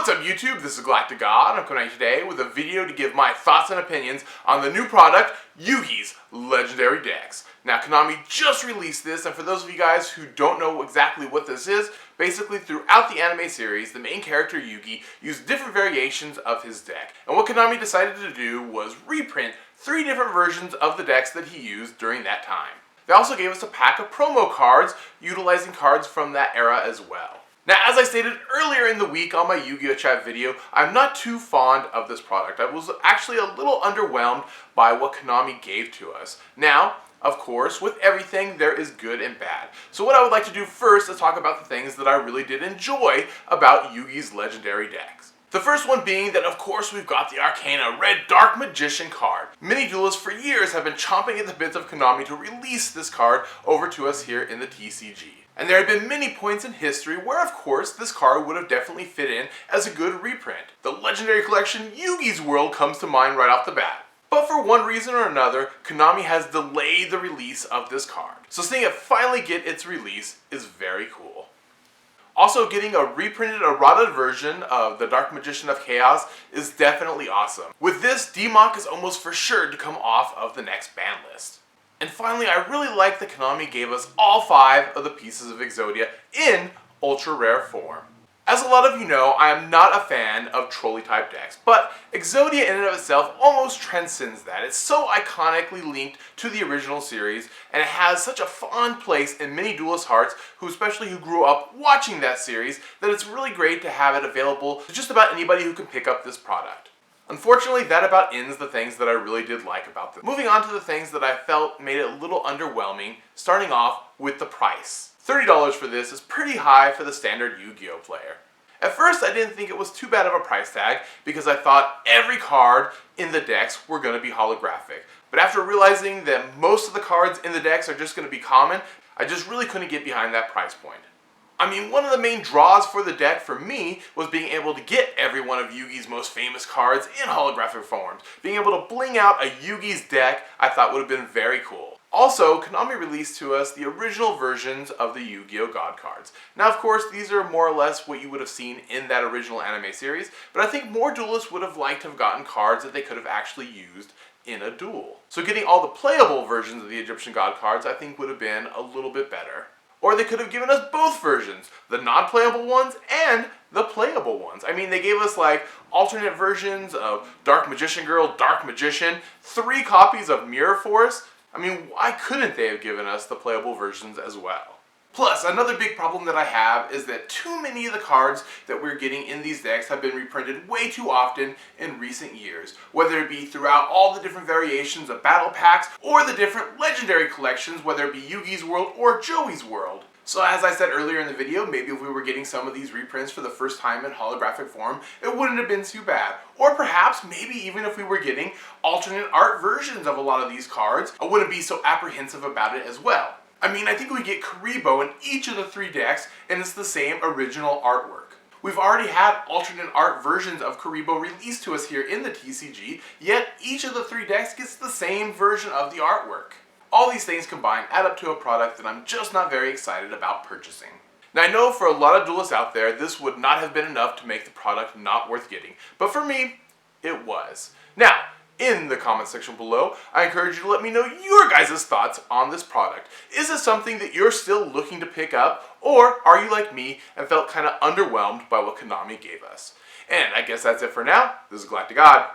What's up YouTube? This is GalacticGod. I'm coming at you today with a video to give my thoughts and opinions on the new product, Yugi's Legendary Decks. Now Konami just released this, and for those of you guys who don't know exactly what this is, basically throughout the anime series, the main character Yugi used different variations of his deck. And what Konami decided to do was reprint 3 different versions of the decks that he used during that time. They also gave us a pack of promo cards, utilizing cards from that era as well. Now, as I stated earlier in the week on my Yu-Gi-Oh! Chat video, I'm not too fond of this product. I was actually a little underwhelmed by what Konami gave to us. Now, of course, with everything, there is good and bad. So what I would like to do first is talk about the things that I really did enjoy about Yugi's Legendary decks. The first one being that, of course, we've got the Arcana Red Dark Magician card. Many duelists for years have been chomping at the bits of Konami to release this card over to us here in the TCG. And there have been many points in history where, of course, this card would have definitely fit in as a good reprint. The Legendary Collection Yugi's World comes to mind right off the bat. But for one reason or another, Konami has delayed the release of this card. So seeing it finally get its release is very cool. Also, getting a reprinted errata version of the Dark Magician of Chaos is definitely awesome. With this, D-Mock is almost for sure to come off of the next ban list. And finally, I really like that Konami gave us all 5 of the pieces of Exodia in ultra rare form. As a lot of you know, I am not a fan of trolley type decks, but Exodia in and of itself almost transcends that. It's so iconically linked to the original series, and it has such a fond place in many duelist hearts, especially who grew up watching that series, that it's really great to have it available to just about anybody who can pick up this product. Unfortunately, that about ends the things that I really did like about this. Moving on to the things that I felt made it a little underwhelming, starting off with the price. $30 for this is pretty high for the standard Yu-Gi-Oh player. At first, I didn't think it was too bad of a price tag because I thought every card in the decks were going to be holographic. But after realizing that most of the cards in the decks are just going to be common, I just really couldn't get behind that price point. I mean, one of the main draws for the deck for me was being able to get every one of Yugi's most famous cards in holographic forms. Being able to bling out a Yugi's deck I thought would have been very cool. Also, Konami released to us the original versions of the Yu-Gi-Oh! God cards. Now, of course, these are more or less what you would have seen in that original anime series, but I think more duelists would have liked to have gotten cards that they could have actually used in a duel. So getting all the playable versions of the Egyptian God cards I think would have been a little bit better. Or they could have given us both versions, the non-playable ones and the playable ones. I mean, they gave us like alternate versions of Dark Magician Girl, Dark Magician, 3 copies of Mirror Force. I mean, why couldn't they have given us the playable versions as well? Plus, another big problem that I have is that too many of the cards that we're getting in these decks have been reprinted way too often in recent years, whether it be throughout all the different variations of battle packs or the different legendary collections, whether it be Yugi's World or Joey's World. So as I said earlier in the video, maybe if we were getting some of these reprints for the first time in holographic form, it wouldn't have been too bad. Or perhaps, maybe even if we were getting alternate art versions of a lot of these cards, I wouldn't be so apprehensive about it as well. I mean, I think we get Karibo in each of the 3 decks, and it's the same original artwork. We've already had alternate art versions of Karibo released to us here in the TCG, yet each of the 3 decks gets the same version of the artwork. All these things combined add up to a product that I'm just not very excited about purchasing. Now I know for a lot of duelists out there, this would not have been enough to make the product not worth getting, but for me, it was. Now, in the comment section below, I encourage you to let me know your guys' thoughts on this product. Is it something that you're still looking to pick up, or are you like me and felt kind of underwhelmed by what Konami gave us? And I guess that's it for now. This is GalacticGod.